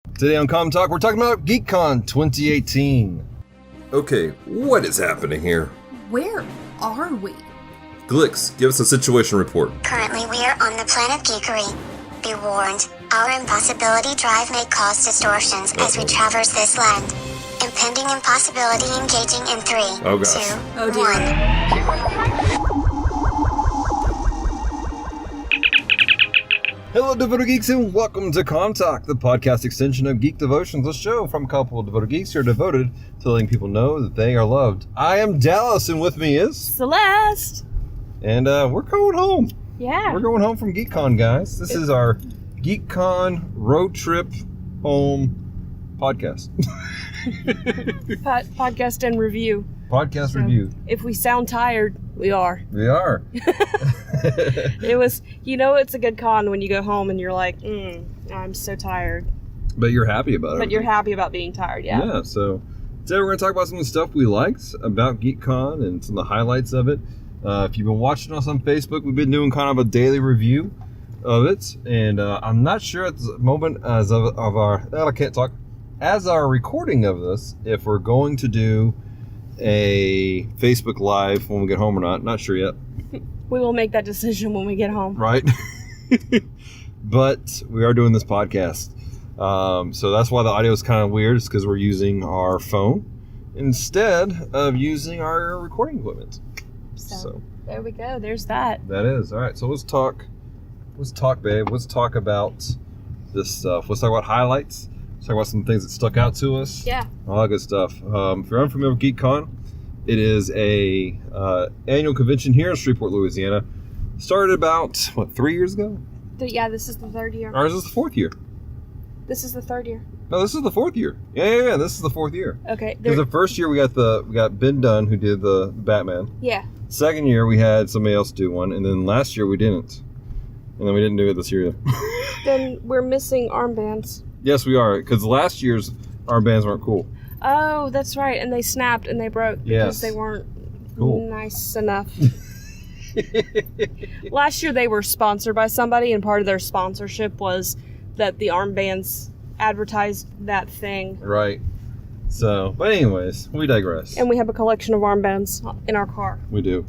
Today on Comm Talk, we're talking about Geek'd Con 2018. Okay, what is happening here? Where are we? Glix, give us a situation report. Currently, we are on the planet Geekery. Be warned, our impossibility drive may cause distortions as we traverse this land. Impending impossibility engaging in 3, 2, 1. Hello, devoted geeks, and welcome to Comm Talk, the podcast extension of Geek Devotions, a show from a couple of devoted geeks who are devoted to letting people know that they are loved. I am Dallas, and with me is Celeste. And we're going home. Yeah. We're going home from Geek'd Con, guys. This is our Geek'd Con road trip home podcast. Podcast and review. Podcast review. If we sound tired, we are. We are. It was, it's a good con when you go home and you're like, I'm so tired. But you're happy about it. But you're happy about being tired, yeah. Yeah, so today we're going to talk about some of the stuff we liked about Geek'd Con and some of the highlights of it. If you've been watching us on Facebook, we've been doing kind of a daily review of it. And I'm not sure at the moment as our recording of this, if we're going to do a Facebook Live when we get home or not. Not sure yet. We will make that decision when we get home. Right. But we are doing this podcast. So that's why the audio is kind of weird. It's because we're using our phone instead of using our recording equipment. So there we go. There's that. That is. All right. So let's talk, babe. Let's talk about this stuff. Let's talk about highlights. Let's talk about some things that stuck out to us. Yeah. All that good stuff. If you're unfamiliar with Geek'd Con, it is a annual convention here in Shreveport, Louisiana. Started about, 3 years ago? Yeah, this is the third year. Or is this the fourth year? This is the third year. No, this is the fourth year. Yeah. This is the fourth year. Okay. Because the first year we got Ben Dunn, who did the Batman. Yeah. Second year we had somebody else do one, and then last year we didn't. And then we didn't do it this year either. Then we're missing armbands. Yes, we are, because last year's armbands weren't cool. Oh, that's right, and they snapped and they broke because they weren't nice enough. Last year they were sponsored by somebody, and part of their sponsorship was that the armbands advertised that thing. Right. So, but anyways, we digress. And we have a collection of armbands in our car. We do.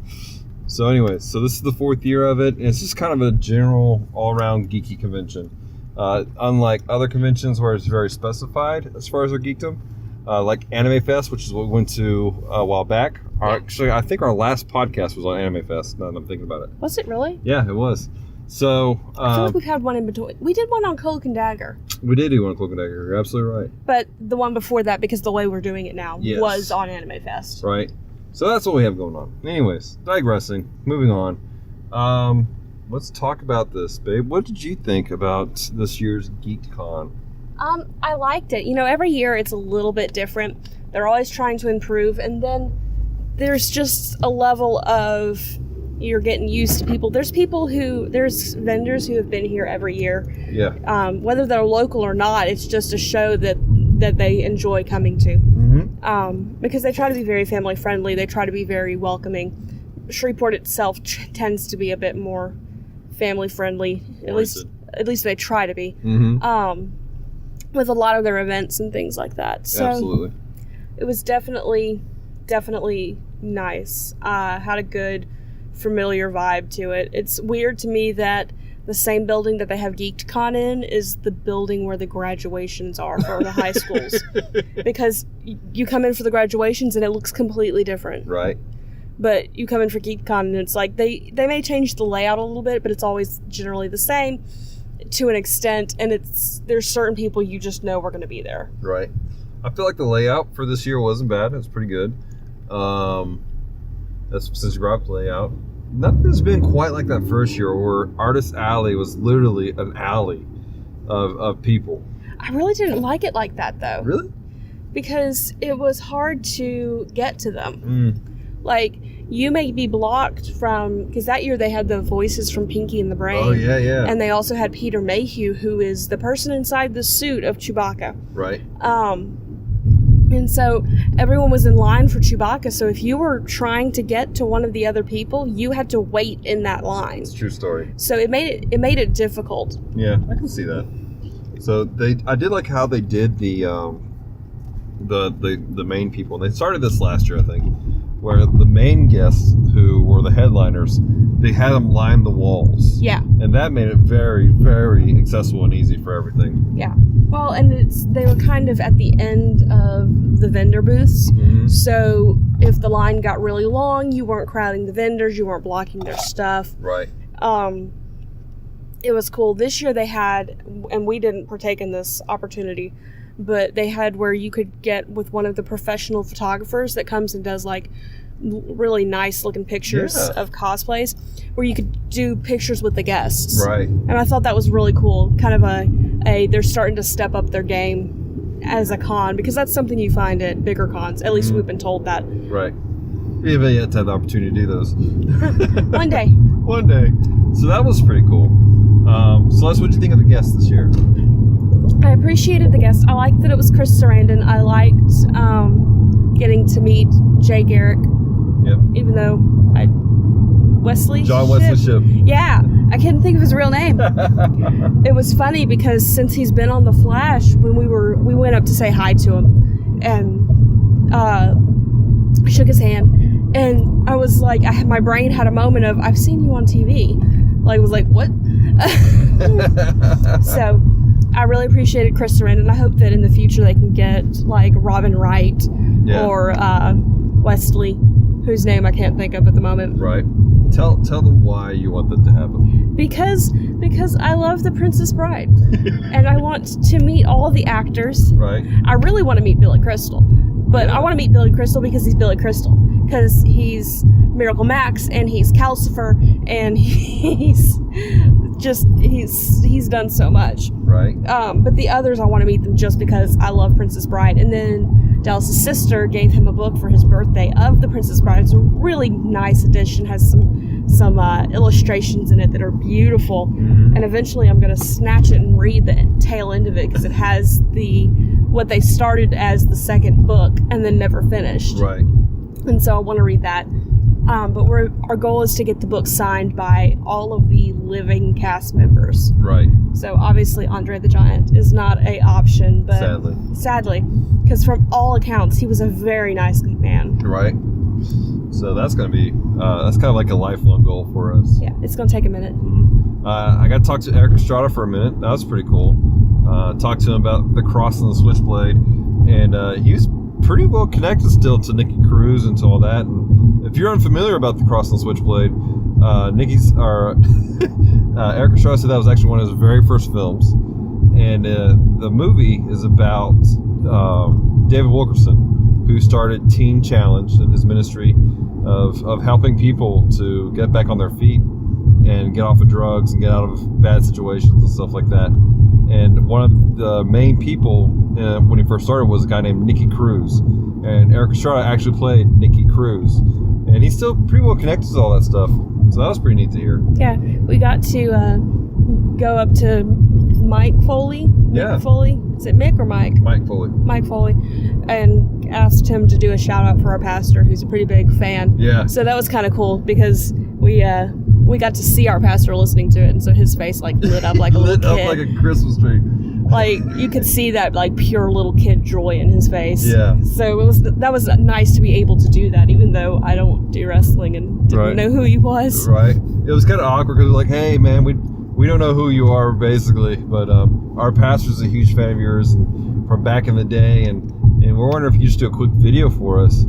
So anyways, so this is the fourth year of it, and it's just kind of a general all-around geeky convention. Unlike other conventions where it's very specified as far as our geekdom, like Anime Fest, which is what we went to a while back. Actually, I think our last podcast was on Anime Fest, now that I'm thinking about it. Was it really? Yeah, it was. So I feel like we've had one in between. We did one on Cloak and Dagger. We did do one on Cloak and Dagger. You're absolutely right. But the one before that, because the way we're doing it now, was on Anime Fest. Right. So that's what we have going on. Anyways, digressing. Moving on. Let's talk about this, babe. What did you think about this year's Geek'd Con? I liked it. Every year it's a little bit different. They're always trying to improve, and then there's just a level of you're getting used to people. There's vendors who have been here every year. Yeah. Whether they're local or not, it's just a show that they enjoy coming to. Mm-hmm. Because they try to be very family friendly. They try to be very welcoming. Shreveport itself tends to be a bit more family friendly. At least they try to be. Mm-hmm. With a lot of their events and things like that. So absolutely. It was definitely nice. Had a good familiar vibe to it. It's weird to me that the same building that they have Geek'd Con in is the building where the graduations are for the high schools. Because you come in for the graduations and it looks completely different. Right. But you come in for Geek'd Con and it's like they may change the layout a little bit, but it's always generally the same to an extent, and there's certain people you just know are going to be there. Right. I feel like the layout for this year wasn't bad. It was pretty good. That's since you brought up the layout. Nothing's been quite like that first year where Artist Alley was literally an alley of people. I really didn't like it like that, though. Really? Because it was hard to get to them. Like, you may be blocked from... Because that year they had the voices from Pinky and the Brain. Oh, yeah. And they also had Peter Mayhew, who is the person inside the suit of Chewbacca. Right. And so everyone was in line for Chewbacca, so if you were trying to get to one of the other people, you had to wait in that line. It's a true story. So it made it difficult. Yeah, I can see that. So I did like how they did the main people. They started this last year, I think, where the main guests, who were the headliners, they had them line the walls. Yeah. And that made it very, very accessible and easy for everything. Yeah. Well, and they were kind of at the end of the vendor booths. Mm-hmm. So if the line got really long, you weren't crowding the vendors, you weren't blocking their stuff. Right. It was cool. This year they had, and we didn't partake in this opportunity, but they had where you could get with one of the professional photographers that comes and does like really nice looking pictures of cosplays, where you could do pictures with the guests. Right. And I thought that was really cool. Kind of a they're starting to step up their game as a con, because that's something you find at bigger cons. At least we've been told that. Right. We haven't yet had the opportunity to do those. One day. One day. So that was pretty cool. Celeste, what did you think of the guests this year? I appreciated the guests. I liked that it was Chris Sarandon. I liked getting to meet Jay Garrick. Yep. Even though John Wesley Shipp. Yeah, I couldn't think of his real name. It was funny because since he's been on The Flash, when we went up to say hi to him, and shook his hand, and I was like, my brain had a moment of, I've seen you on TV. Like, I was like, what? So I really appreciated Chris Sarandon. I hope that in the future they can get like Robin Wright or Wesley, whose name I can't think of at the moment. Right. Tell them why you want that to happen. Because I love The Princess Bride. And I want to meet all the actors. Right. I really want to meet Billy Crystal. But I want to meet Billy Crystal because he's Billy Crystal. Because he's Miracle Max, and he's Calcifer, and he's done so much. Right. But the others, I want to meet them just because I love Princess Bride. And then Dallas' sister gave him a book for his birthday of The Princess Bride. It's a really nice edition, has some illustrations in it that are beautiful. Mm-hmm. And eventually I'm going to snatch it and read the tail end of it, because it has what they started as the second book and then never finished. Right. And so I want to read that. But our goal is to get the book signed by all of the living cast members. Right. So obviously Andre the Giant is not an option, but sadly, because from all accounts he was a very nice man. Right. So that's going to be that's kind of like a lifelong goal for us. Yeah, it's going to take a minute. Mm-hmm. I got to talk to Eric Estrada for a minute. That was pretty cool. Talked to him about the cross and the switchblade, and he was pretty well connected still to Nikki Cruz and to all that. And if you're unfamiliar about the cross and the switchblade, Eric Estrada said that was actually one of his very first films, and the movie is about David Wilkerson, who started Teen Challenge in his ministry of helping people to get back on their feet and get off of drugs and get out of bad situations and stuff like that. And one of the main people when he first started was a guy named Nikki Cruz. And Eric Estrada actually played Nikki Cruz. And he's still pretty well connected to all that stuff. So that was pretty neat to hear. Yeah, we got to go up to Mike Foley. Yeah. Mick Foley? Is it Mick or Mike? Mike Foley. Mike Foley. And asked him to do a shout out for our pastor, who's a pretty big fan. Yeah. So that was kind of cool because we got to see our pastor listening to it, and so his face like lit up like a little kid. Lit up like a Christmas tree. Like you could see that like pure little kid joy in his face. Yeah. So that was nice to be able to do that, even though I don't do wrestling and didn't know who he was. Right. It was kind of awkward because we're like, hey man, we don't know who you are basically, but our pastor's a huge fan of yours and from back in the day, and we're wondering if you could just do a quick video for us.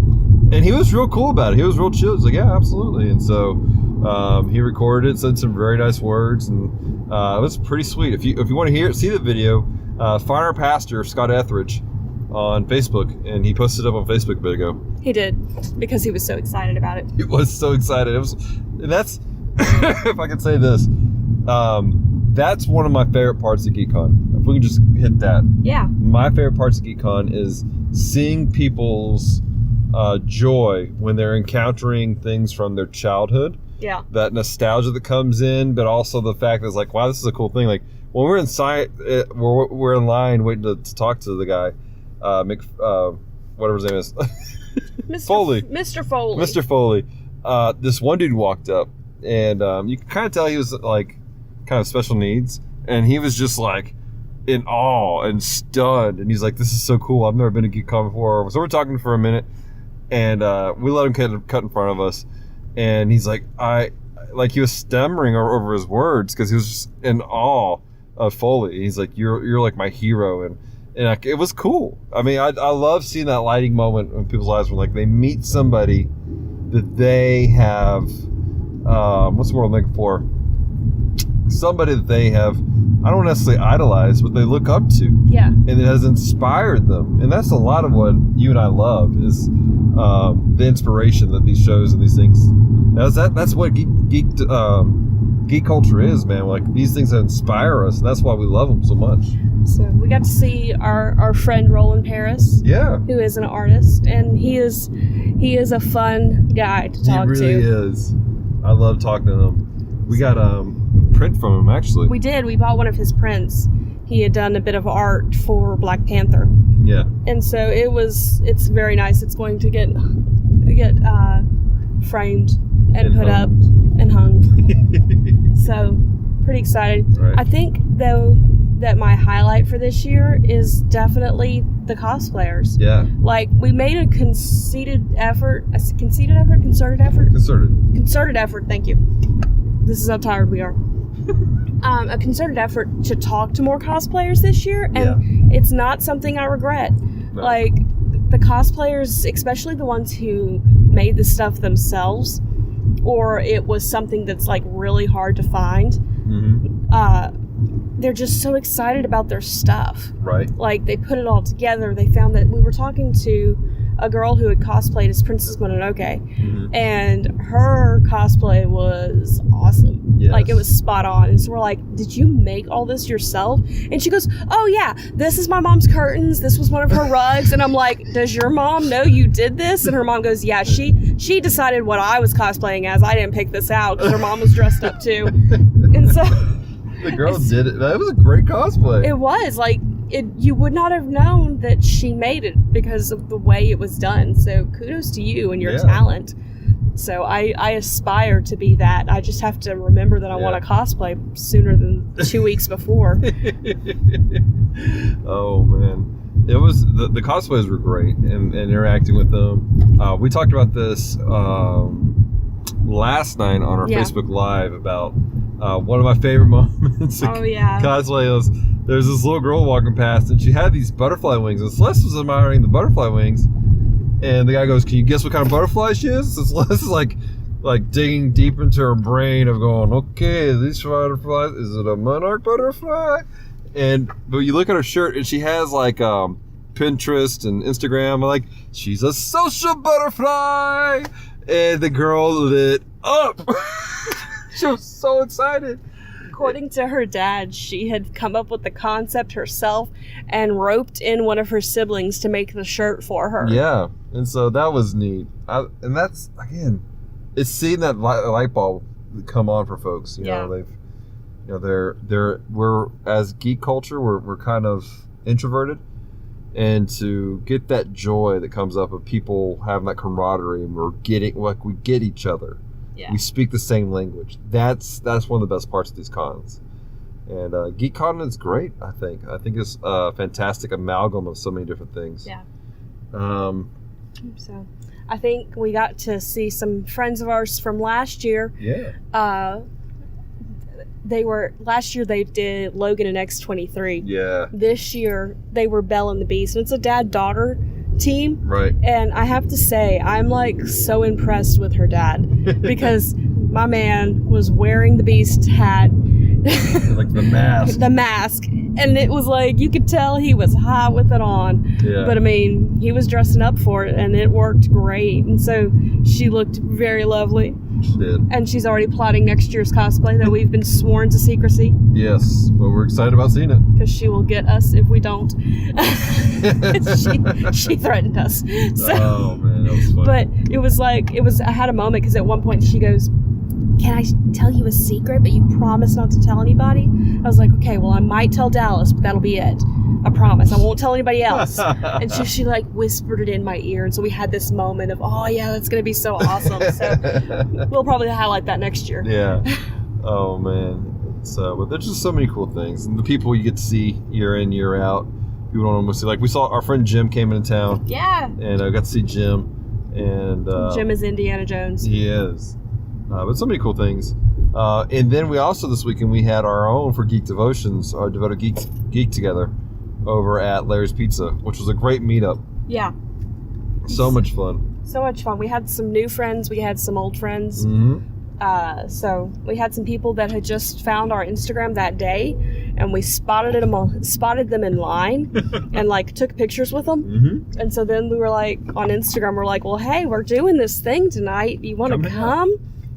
And he was real cool about it. He was real chill. He's like, yeah, absolutely. And so he recorded it, said some very nice words, and it was pretty sweet. If you want to see the video, find our pastor, Scott Etheridge, on Facebook, and he posted it up on Facebook a bit ago. He did, because he was so excited about it. He was so excited. And that's, if I could say this, that's one of my favorite parts of Geek'd Con. If we can just hit that. Yeah. My favorite parts of Geek'd Con is seeing people's joy when they're encountering things from their childhood. Yeah. That nostalgia that comes in, but also the fact that it's like, wow, this is a cool thing. Like when we're inside, we're in line waiting to talk to the guy, whatever his name is, Foley. Mr. Foley. Mr. Foley. This one dude walked up, and you can kind of tell he was like kind of special needs, and he was just like in awe and stunned. And he's like, this is so cool. I've never been to Geek'd Con before. So we're talking for a minute, and we let him cut in front of us. And he's like, he was stammering over his words because he was just in awe of Foley. He's like, you're like my hero. And it was cool. I mean, I love seeing that lighting moment in people's lives when like they meet somebody that they have, what's the word I'm looking for? Somebody that they have, I don't necessarily idolize, but they look up to. Yeah. And it has inspired them. And that's a lot of what you and I love is the inspiration that these shows and these things. That's what geek culture is, man. Like these things that inspire us, and that's why we love them so much. So we got to see our friend Roland Paris, who is an artist, and he is a fun guy to talk to. He really is. I love talking to him. We got print from him actually. We did. We bought one of his prints. He had done a bit of art for Black Panther. Yeah. And so it's very nice. It's going to get framed and put up and hung. So pretty excited. Right. I think though that my highlight for this year is definitely the cosplayers. Yeah. Like we made a concerted effort. Thank you. This is how tired we are. A concerted effort to talk to more cosplayers this year, and it's not something I regret. No. Like the cosplayers, especially the ones who made the stuff themselves, or it was something that's like really hard to find. They're just so excited about their stuff. Right. Like they put it all together. They found that we were talking to a girl who had cosplayed as Princess Mononoke, and her cosplay was awesome. Yes. Like it was spot on. And so we're like, did you make all this yourself? And she goes, oh yeah, this is my mom's curtains. This was one of her rugs. And I'm like, does your mom know you did this? And her mom goes, yeah, she decided what I was cosplaying as. I didn't pick this out because her mom was dressed up too. And so the girl did it. That was a great cosplay. It was like you would not have known that she made it because of the way it was done. So kudos to you and your talent. So I aspire to be that. I just have to remember that I want to cosplay sooner than 2 weeks before. Oh man, it was the cosplays were great, and interacting with them. We talked about this last night on our Facebook Live about one of my favorite moments. Cosplay was there's this little girl walking past, and she had these butterfly wings, and Celeste was admiring the butterfly wings. And the guy goes, can you guess what kind of butterfly she is? So Celeste is like digging deep into her brain of going, okay, these butterflies, is it a monarch butterfly? But you look at her shirt and she has like Pinterest and Instagram, like, she's a social butterfly. And the girl lit up. She was so excited. According to her dad, she had come up with the concept herself and roped in one of her siblings to make the shirt for her. Yeah, and so that was neat. And that's, again, it's seeing that light bulb come on for folks. You know, we're as geek culture, we're kind of introverted, and to get that joy that comes up of people having that camaraderie and we get each other. Yeah. We speak the same language. That's one of the best parts of these cons. And Geek'd Con is great, I think. I think it's a fantastic amalgam of so many different things. Yeah. So I think we got to see some friends of ours from last year. Yeah. Last year they did Logan and X-23. Yeah. This year they were Belle and the Beast. And it's a dad-daughter team. Right. And I have to say, I'm like so impressed with her dad because my man was wearing the Beast hat. Like the mask. The mask. And it was like, you could tell he was hot with it on. Yeah. But I mean, he was dressing up for it and it worked great. And so she looked very lovely. She did. And she's already plotting next year's cosplay that we've been sworn to secrecy. Yes, but we're excited about seeing it. Because she will get us if we don't. she threatened us. So, oh man, that was funny. But I had a moment because at one point she goes, can I tell you a secret, but you promise not to tell anybody? I was like, okay, well, I might tell Dallas, but that'll be it. I promise. I won't tell anybody else. And she like whispered it in my ear. And so we had this moment of, oh, yeah, that's going to be so awesome. So we'll probably highlight that next year. Yeah. Oh, man. So, but there's just so many cool things, and the people you get to see year in, year out. People don't almost see. Like we saw our friend Jim came into town. Yeah. And I got to see Jim. And Jim is Indiana Jones. He is. But so many cool things. And then we also this weekend we had our own for Geek Devotions, our Devoted Geeks Geek Together over at Larry's Pizza, which was a great meetup. Yeah. So much fun. So much fun. We had some new friends. We had some old friends. Mm-hmm. So we had some people that had just found our Instagram that day, and we spotted them in line and like took pictures with them. Mm-hmm. And so then we were like on Instagram, we're like, well, hey, we're doing this thing tonight. You want to come?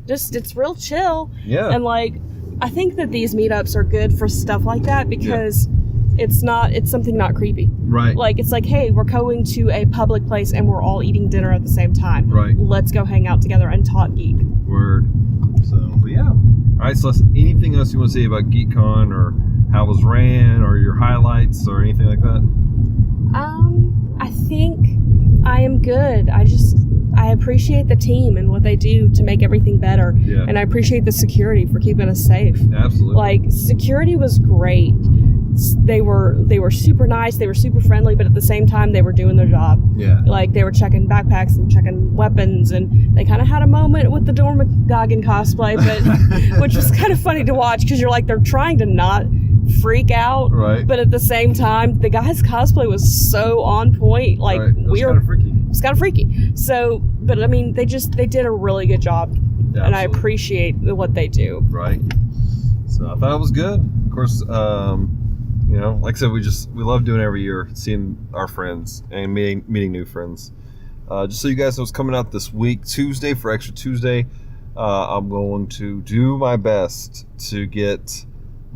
Just, it's real chill. Yeah. And like, I think that these meetups are good for stuff like that because it's something not creepy. Right. Like, it's like, hey, we're going to a public place and we're all eating dinner at the same time. Right. Let's go hang out together and talk geek. Word. So, but yeah. All right, so anything else you want to say about Geek'd Con or how it was ran or your highlights or anything like that? I think I am good. I appreciate the team and what they do to make everything better. Yeah. And I appreciate the security for keeping us safe. Absolutely. Like, security was great. They were super nice, they were super friendly, but at the same time they were doing their job. Yeah. Like, they were checking backpacks and checking weapons, and they kind of had a moment with the Dormagoggin cosplay, but which was kind of funny to watch because you're like, they're trying to not freak out, right? But at the same time, the guy's cosplay was so on point. Like, right. It was kind of freaky. It's kind of freaky. So, but I mean, they did a really good job, yeah, and I appreciate what they do. Right. So I thought it was good. Of course, you know, like I said, we love doing it every year, seeing our friends and meeting new friends. Just so you guys know what's coming out this week, Tuesday for Extra Tuesday, I'm going to do my best to get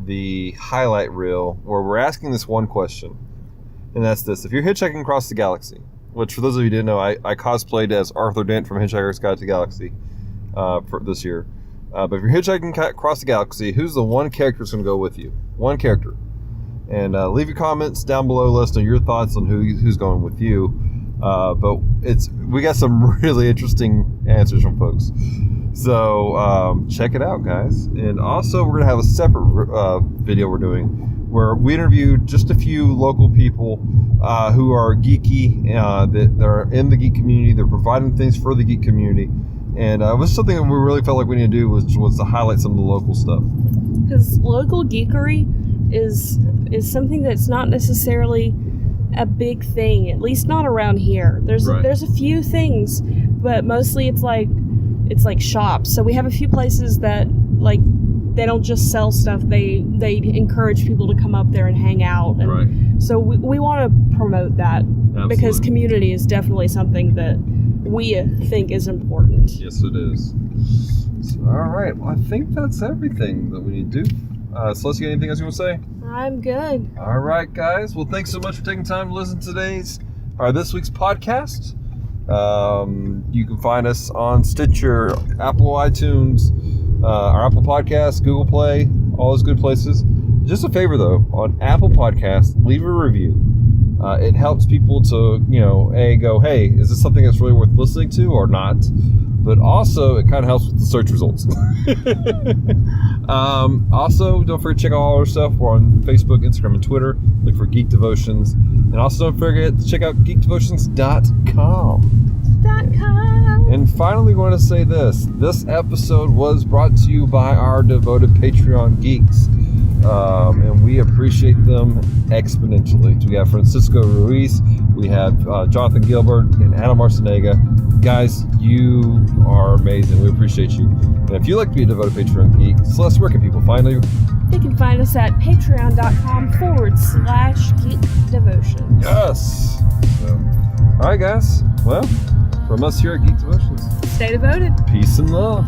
the highlight reel where we're asking this one question, and that's this: if you're hitchhiking across the galaxy, which for those of you who didn't know, I cosplayed as Arthur Dent from Hitchhiker's Guide to the Galaxy for this year. But if you're hitchhiking across the galaxy, who's the one character that's going to go with you? One character. And leave your comments down below. Let us know your thoughts on who's going with you. But we got some really interesting answers from folks. So check it out, guys. And also, we're going to have a separate video we're doing where we interviewed just a few local people who are geeky, that are in the geek community. They're providing things for the geek community. And it was something that we really felt like we needed to do was to highlight some of the local stuff. Because local geekery is something that's not necessarily a big thing, at least not around here. There's a few things, but mostly it's like shops. So we have a few places that, like, they don't just sell stuff, they encourage people to come up there and hang out. And so we want to promote that. Absolutely. Because community is definitely something that we think is important. Yes, it is. So, all right, well, I think that's everything that we need to do. Celeste, you got anything else you want to say? I'm good. All right, guys. Well, thanks so much for taking time to listen to this week's podcast. You can find us on Stitcher, Apple iTunes, our Apple Podcasts, Google Play, all those good places. Just a favor, though, on Apple Podcasts, leave a review. It helps people to, go, hey, is this something that's really worth listening to or not? But also, it kind of helps with the search results. Also, don't forget to check out all our stuff. We're on Facebook, Instagram, and Twitter. Look for Geek Devotions. And also, don't forget to check out geekdevotions.com. And finally, we want to say this. This episode was brought to you by our devoted Patreon geeks. And we appreciate them exponentially. We have Francisco Ruiz, we have Jonathan Gilbert, and Adam Arciniega. Guys, you are amazing. We appreciate you. And if you'd like to be a devoted Patreon geek, Celeste, where can people find you? They can find us at patreon.com/Geek Devotions. Yes. So, all right, guys. Well, from us here at Geek Devotions, stay devoted. Peace and love.